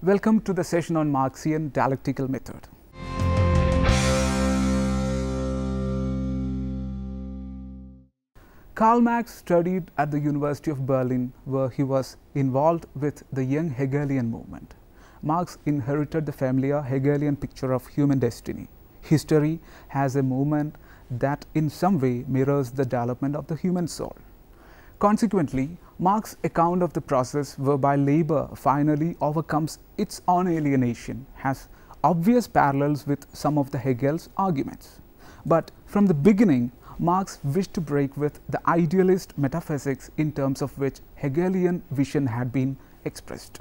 Welcome to the session on Marxian dialectical method. Karl Marx studied at the University of Berlin, where he was involved with the young Hegelian movement. Marx inherited the familiar Hegelian picture of human destiny. History has a movement that in some way mirrors the development of the human soul. Consequently, Marx's account of the process whereby labor finally overcomes its own alienation has obvious parallels with some of the Hegel's arguments. But from the beginning, Marx wished to break with the idealist metaphysics in terms of which Hegelian vision had been expressed.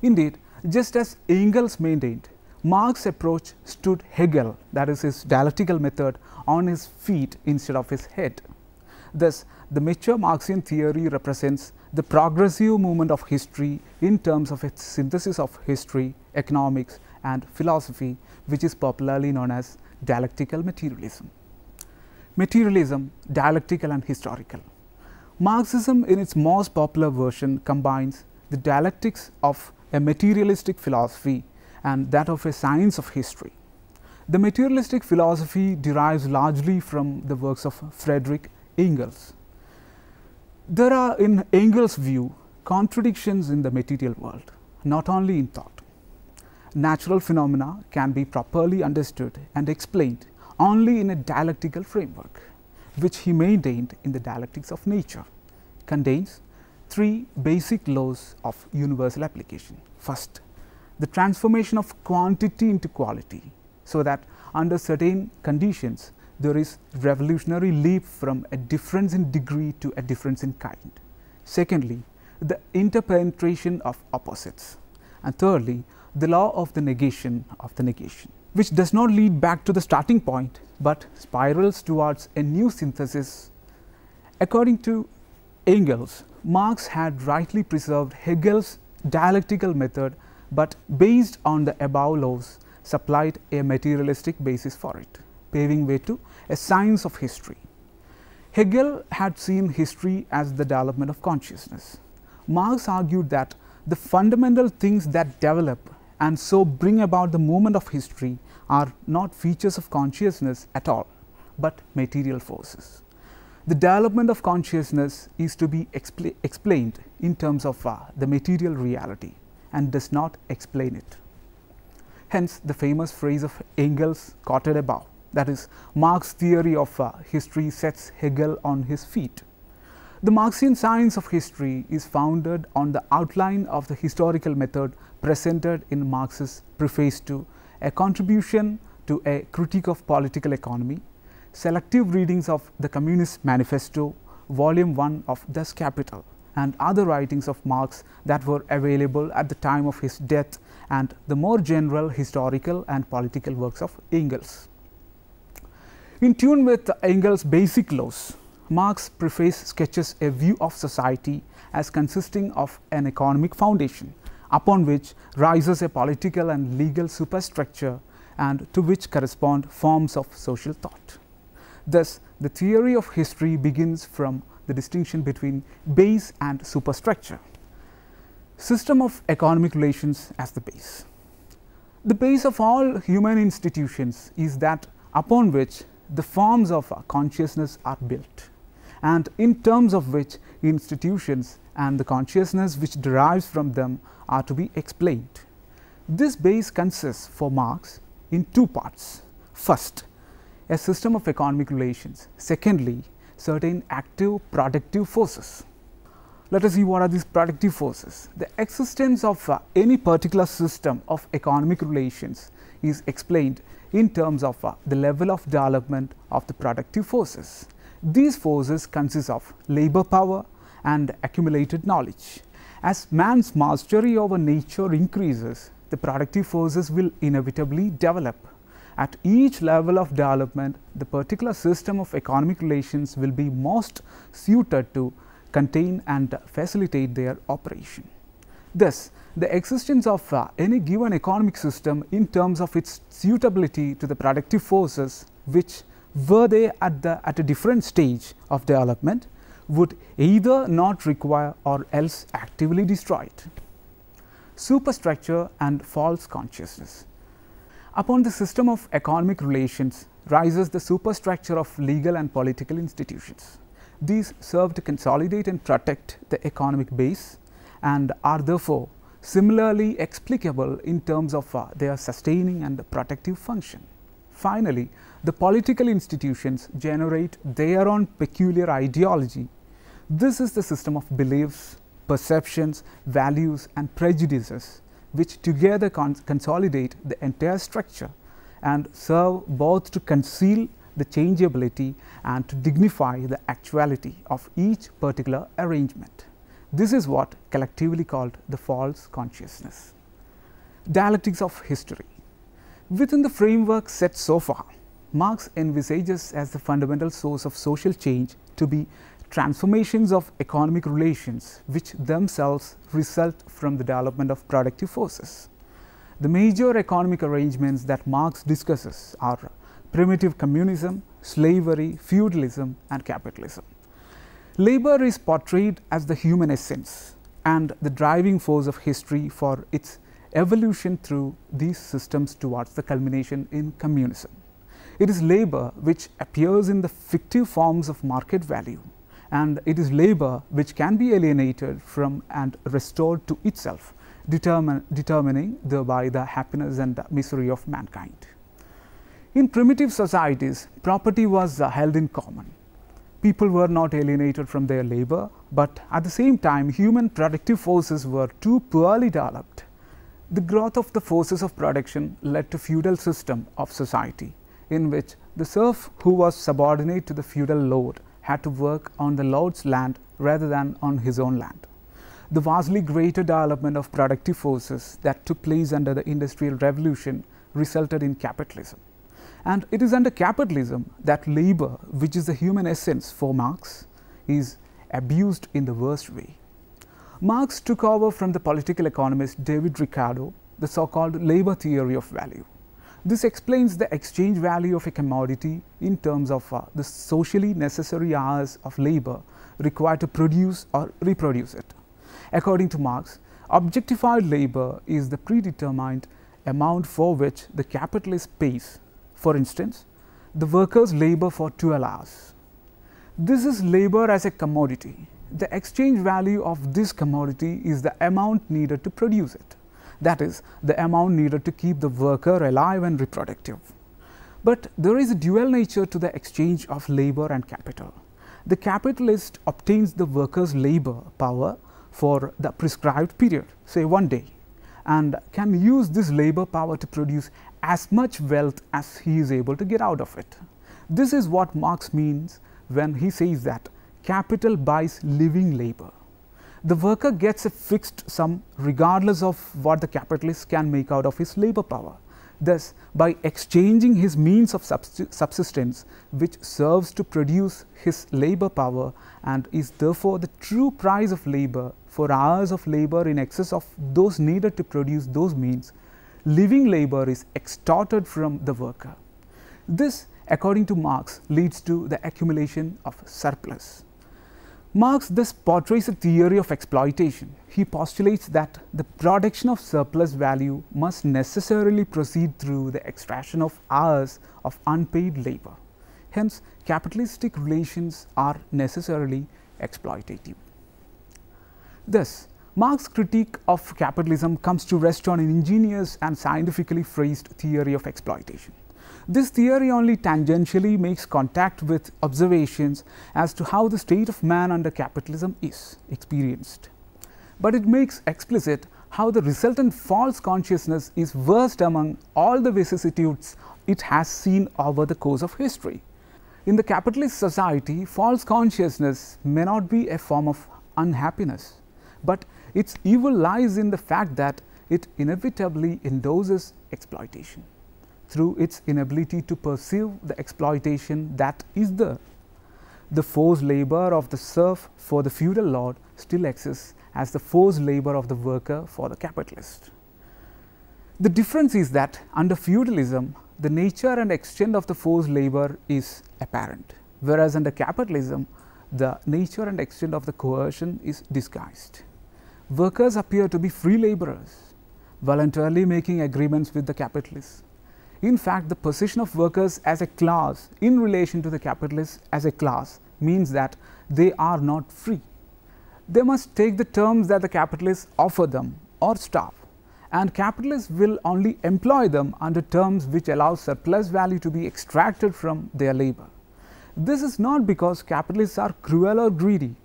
Indeed, just as Engels maintained, Marx's approach stood Hegel, that is his dialectical method, on his feet instead of his head. Thus, the mature Marxian theory represents the progressive movement of history in terms of its synthesis of history, economics and philosophy, which is popularly known as dialectical materialism. Materialism, dialectical and historical. Marxism in its most popular version combines the dialectics of a materialistic philosophy and that of a science of history. The materialistic philosophy derives largely from the works of Friedrich Engels. There are, in Engels' view, contradictions in the material world, not only in thought. Natural phenomena can be properly understood and explained only in a dialectical framework, which he maintained in the Dialectics of Nature, contains three basic laws of universal application. First, the transformation of quantity into quality, so that under certain conditions there is revolutionary leap from a difference in degree to a difference in kind. Secondly, the interpenetration of opposites. And thirdly, the law of the negation, which does not lead back to the starting point, but spirals towards a new synthesis. According to Engels, Marx had rightly preserved Hegel's dialectical method, but based on the above laws, supplied a materialistic basis for it, paving way to a science of history. Hegel had seen history as the development of consciousness. Marx argued that the fundamental things that develop and so bring about the movement of history are not features of consciousness at all, but material forces. The development of consciousness is to be explained in terms of the material reality and does not explain it. Hence, the famous phrase of Engels quoted above, that is, Marx's theory of history sets Hegel on his feet. The Marxian science of history is founded on the outline of the historical method presented in Marx's preface to A Contribution to a Critique of Political Economy, selective readings of the Communist Manifesto, Volume 1 of Das Kapital, and other writings of Marx that were available at the time of his death, and the more general historical and political works of Engels. In tune with Engels' basic laws, Marx's preface sketches a view of society as consisting of an economic foundation, upon which rises a political and legal superstructure, and to which correspond forms of social thought. Thus, the theory of history begins from the distinction between base and superstructure. System of economic relations as the base. The base of all human institutions is that upon which the forms of consciousness are built, and in terms of which institutions and the consciousness which derives from them are to be explained. This base consists for Marx in two parts. First, a system of economic relations. Secondly, certain active productive forces. Let us see what are these productive forces. The existence of any particular system of economic relations is explained in terms of the level of development of the productive forces. These forces consist of labor power and accumulated knowledge. As man's mastery over nature increases, the productive forces will inevitably develop. At each level of development, the particular system of economic relations will be most suited to contain and facilitate their operation. Thus, the existence of any given economic system in terms of its suitability to the productive forces, which were they at a different stage of development, would either not require or else actively destroy it. superstructure and false consciousness. Upon the system of economic relations rises the superstructure of legal and political institutions. These serve to consolidate and protect the economic base and are therefore similarly explicable in terms of their sustaining and protective function. Finally, the political institutions generate their own peculiar ideology. This is the system of beliefs, perceptions, values and prejudices which together consolidate the entire structure and serve both to conceal the changeability and to dignify the actuality of each particular arrangement. This is what collectively called the false consciousness. Dialectics of history. Within the framework set so far, Marx envisages as the fundamental source of social change to be transformations of economic relations which themselves result from the development of productive forces. The major economic arrangements that Marx discusses are primitive communism, slavery, feudalism and capitalism. Labor is portrayed as the human essence and the driving force of history for its evolution through these systems towards the culmination in communism. It is labor which appears in the fictive forms of market value, and it is labor which can be alienated from and restored to itself, determining thereby the happiness and the misery of mankind. In primitive societies, property was held in common. People were not alienated from their labor, but at the same time human productive forces were too poorly developed. The growth of the forces of production led to feudal system of society, in which the serf who was subordinate to the feudal lord had to work on the lord's land rather than on his own land. The vastly greater development of productive forces that took place under the Industrial Revolution resulted in capitalism. And it is under capitalism that labor, which is the human essence for Marx, is abused in the worst way. Marx took over from the political economist David Ricardo the so-called labor theory of value. This explains the exchange value of a commodity in terms of the socially necessary hours of labor required to produce or reproduce it. According to Marx, objectified labor is the predetermined amount for which the capitalist pays. For instance, the workers labor for 12 hours. This is labor as a commodity. The exchange value of this commodity is the amount needed to produce it. That is, the amount needed to keep the worker alive and reproductive. But there is a dual nature to the exchange of labor and capital. The capitalist obtains the worker's labor power for the prescribed period, say 1 day, and can use this labor power to produce as much wealth as he is able to get out of it. This is what Marx means when he says that capital buys living labor. The worker gets a fixed sum regardless of what the capitalist can make out of his labor power. Thus, by exchanging his means of subsistence, which serves to produce his labor power and is therefore the true price of labor for hours of labor in excess of those needed to produce those means, living labor is extorted from the worker. This, according to Marx, leads to the accumulation of surplus. Marx thus portrays a theory of exploitation. He postulates that the production of surplus value must necessarily proceed through the extraction of hours of unpaid labor. Hence, capitalistic relations are necessarily exploitative. Thus, Marx's critique of capitalism comes to rest on an ingenious and scientifically phrased theory of exploitation. This theory only tangentially makes contact with observations as to how the state of man under capitalism is experienced. But it makes explicit how the resultant false consciousness is worst among all the vicissitudes it has seen over the course of history. In the capitalist society, false consciousness may not be a form of unhappiness, but its evil lies in the fact that it inevitably endorses exploitation through its inability to perceive the exploitation that is there. The forced labor of the serf for the feudal lord still exists as the forced labor of the worker for the capitalist. The difference is that under feudalism, the nature and extent of the forced labor is apparent, whereas under capitalism, the nature and extent of the coercion is disguised. Workers appear to be free laborers, voluntarily making agreements with the capitalists. In fact, the position of workers as a class in relation to the capitalists as a class means that they are not free. They must take the terms that the capitalists offer them or starve, and capitalists will only employ them under terms which allow surplus value to be extracted from their labor. This is not because capitalists are cruel or greedy,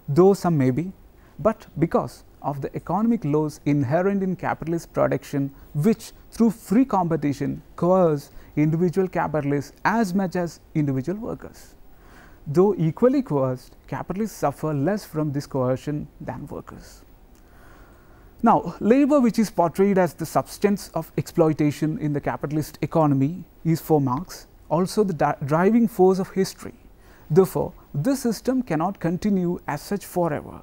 though some may be, but because of the economic laws inherent in capitalist production, which through free competition coerce individual capitalists as much as individual workers. Though equally coerced, capitalists suffer less from this coercion than workers. Now, labor, which is portrayed as the substance of exploitation in the capitalist economy, is for Marx also the driving force of history. Therefore, this system cannot continue as such forever.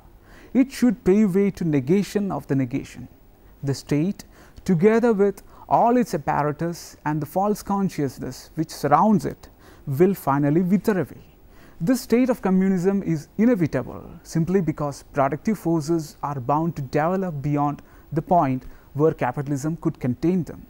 It should pave way to negation of the negation. The state, together with all its apparatus and the false consciousness which surrounds it, will finally wither away. This state of communism is inevitable simply because productive forces are bound to develop beyond the point where capitalism could contain them.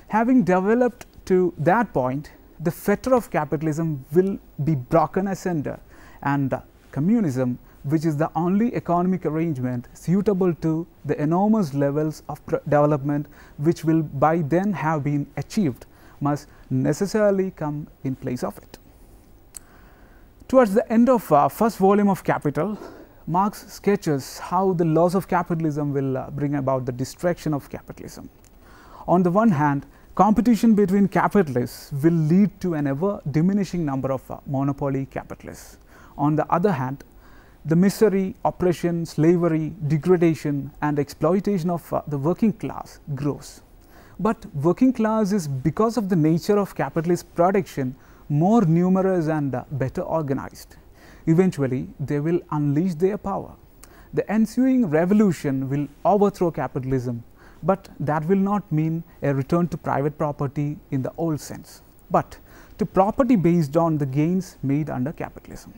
Having developed to that point, the fetter of capitalism will be broken asunder, and communism, which is the only economic arrangement suitable to the enormous levels of development which will by then have been achieved, must necessarily come in place of it. Towards the end of first volume of Capital, Marx sketches how the laws of capitalism will bring about the destruction of capitalism. On the one hand, competition between capitalists will lead to an ever diminishing number of monopoly capitalists. On the other hand, the misery, oppression, slavery, degradation and exploitation of the working class grows. But working class is, because of the nature of capitalist production, more numerous and better organized. Eventually, they will unleash their power. The ensuing revolution will overthrow capitalism, but that will not mean a return to private property in the old sense, but to property based on the gains made under capitalism.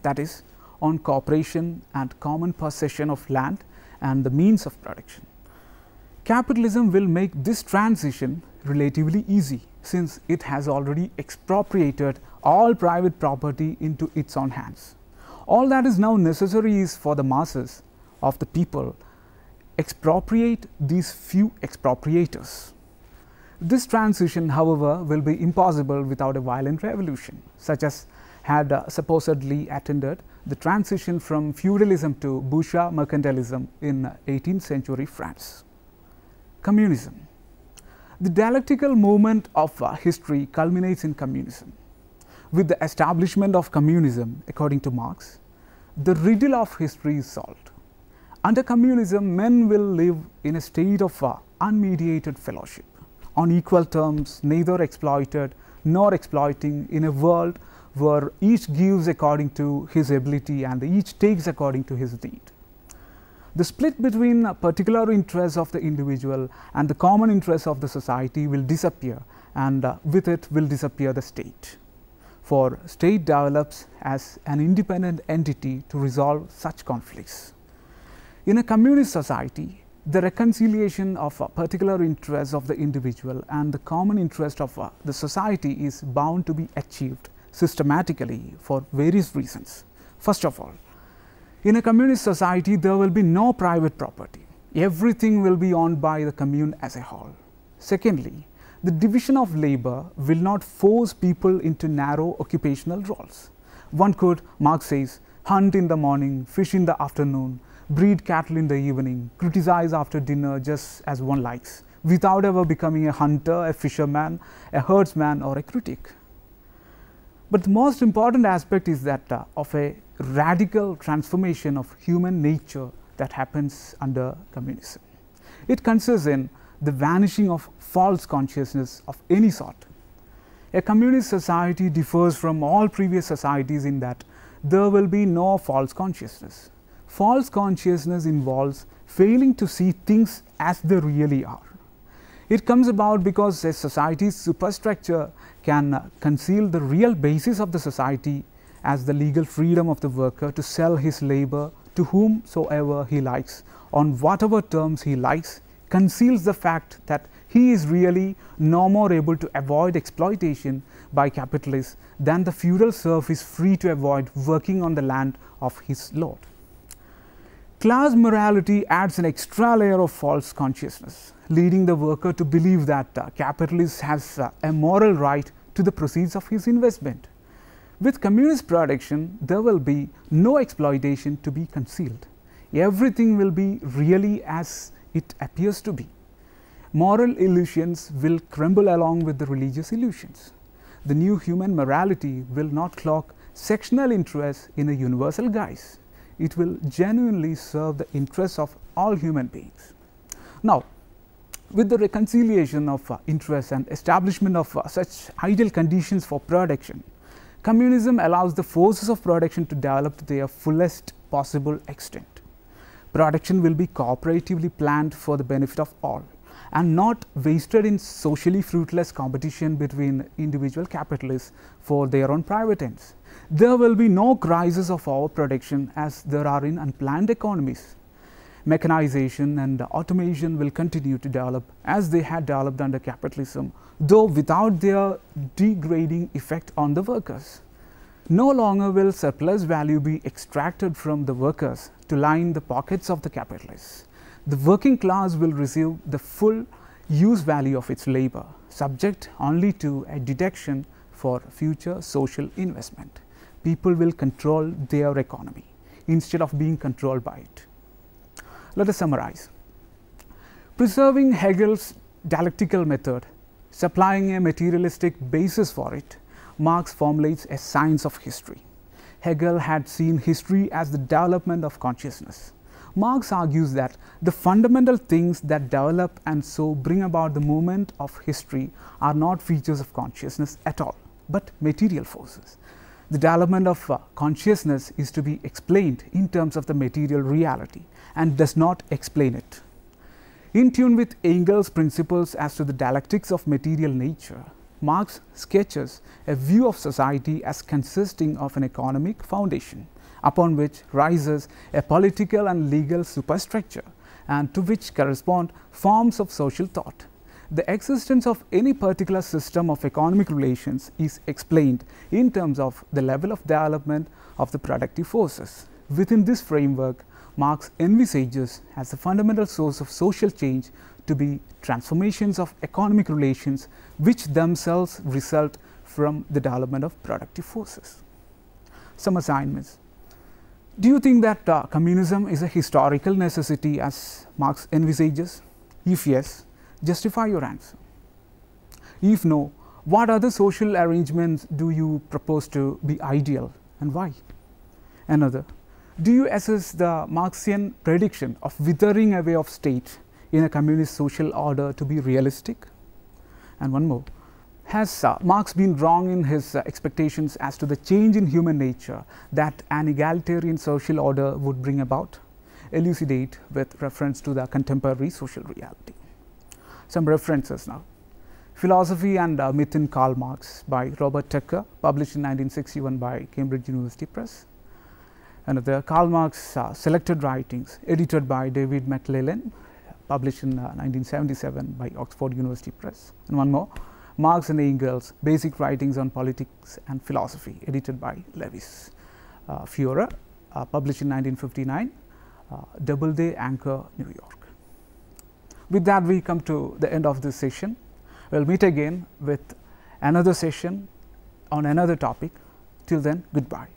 That is, on cooperation and common possession of land and the means of production. Capitalism will make this transition relatively easy, since it has already expropriated all private property into its own hands. All that is now necessary is for the masses of the people expropriate these few expropriators. This transition, however, will be impossible without a violent revolution, such as had supposedly attended the transition from feudalism to bourgeois mercantilism in 18th century France. Communism. The dialectical movement of history culminates in communism. With the establishment of communism, according to Marx, the riddle of history is solved. Under communism, men will live in a state of unmediated fellowship, on equal terms, neither exploited nor exploiting, in a world where each gives according to his ability and each takes according to his need. The split between particular interests of the individual and the common interests of the society will disappear, and with it will disappear the state. For state develops as an independent entity to resolve such conflicts. In a communist society, the reconciliation of particular interests of the individual and the common interest of the society is bound to be achieved systematically for various reasons. First of all, in a communist society, there will be no private property. Everything will be owned by the commune as a whole. Secondly, the division of labor will not force people into narrow occupational roles. One could, Marx says, hunt in the morning, fish in the afternoon, breed cattle in the evening, criticize after dinner just as one likes, without ever becoming a hunter, a fisherman, a herdsman or a critic. But the most important aspect is that of a radical transformation of human nature that happens under communism. It consists in the vanishing of false consciousness of any sort. A communist society differs from all previous societies in that there will be no false consciousness. False consciousness involves failing to see things as they really are. It comes about because a society's superstructure can conceal the real basis of the society as the legal freedom of the worker to sell his labor to whomsoever he likes, on whatever terms he likes, conceals the fact that he is really no more able to avoid exploitation by capitalists than the feudal serf is free to avoid working on the land of his lord. Class morality adds an extra layer of false consciousness, leading the worker to believe that capitalist has a moral right to the proceeds of his investment. With communist production, there will be no exploitation to be concealed. Everything will be really as it appears to be. Moral illusions will crumble along with the religious illusions. The new human morality will not cloak sectional interests in a universal guise. It will genuinely serve the interests of all human beings. Now, with the reconciliation of interests and establishment of such ideal conditions for production, communism allows the forces of production to develop to their fullest possible extent. Production will be cooperatively planned for the benefit of all and not wasted in socially fruitless competition between individual capitalists for their own private ends. There will be no crisis of overproduction as there are in unplanned economies. Mechanization and automation will continue to develop as they had developed under capitalism, though without their degrading effect on the workers. No longer will surplus value be extracted from the workers to line the pockets of the capitalists. The working class will receive the full use value of its labor, subject only to a deduction for future social investment. People will control their economy instead of being controlled by it. Let us summarize. Preserving Hegel's dialectical method, supplying a materialistic basis for it, Marx formulates a science of history. Hegel had seen history as the development of consciousness. Marx argues that the fundamental things that develop and so bring about the movement of history are not features of consciousness at all, but material forces. The development of consciousness is to be explained in terms of the material reality and does not explain it. In tune with Engels' principles as to the dialectics of material nature, Marx sketches a view of society as consisting of an economic foundation upon which rises a political and legal superstructure and to which correspond forms of social thought. The existence of any particular system of economic relations is explained in terms of the level of development of the productive forces. Within this framework, Marx envisages as the fundamental source of social change to be transformations of economic relations which themselves result from the development of productive forces. Some assignments. Do you think that communism is a historical necessity as Marx envisages? If yes, justify your answer. If no, what other social arrangements do you propose to be ideal and why? Another, do you assess the Marxian prediction of withering away of state in a communist social order to be realistic? And one more, has Marx been wrong in his expectations as to the change in human nature that an egalitarian social order would bring about? Elucidate with reference to the contemporary social reality. Some references now. Philosophy and Myth in Karl Marx by Robert Tucker, published in 1961 by Cambridge University Press. Another, Karl Marx Selected Writings, edited by David McClellan, published in 1977 by Oxford University Press. And one more, Marx and Engels, Basic Writings on Politics and Philosophy, edited by Lewis Feurer, published in 1959, Doubleday, Anchor, New York. With that, we come to the end of this session. We'll meet again with another session on another topic. Till then, goodbye.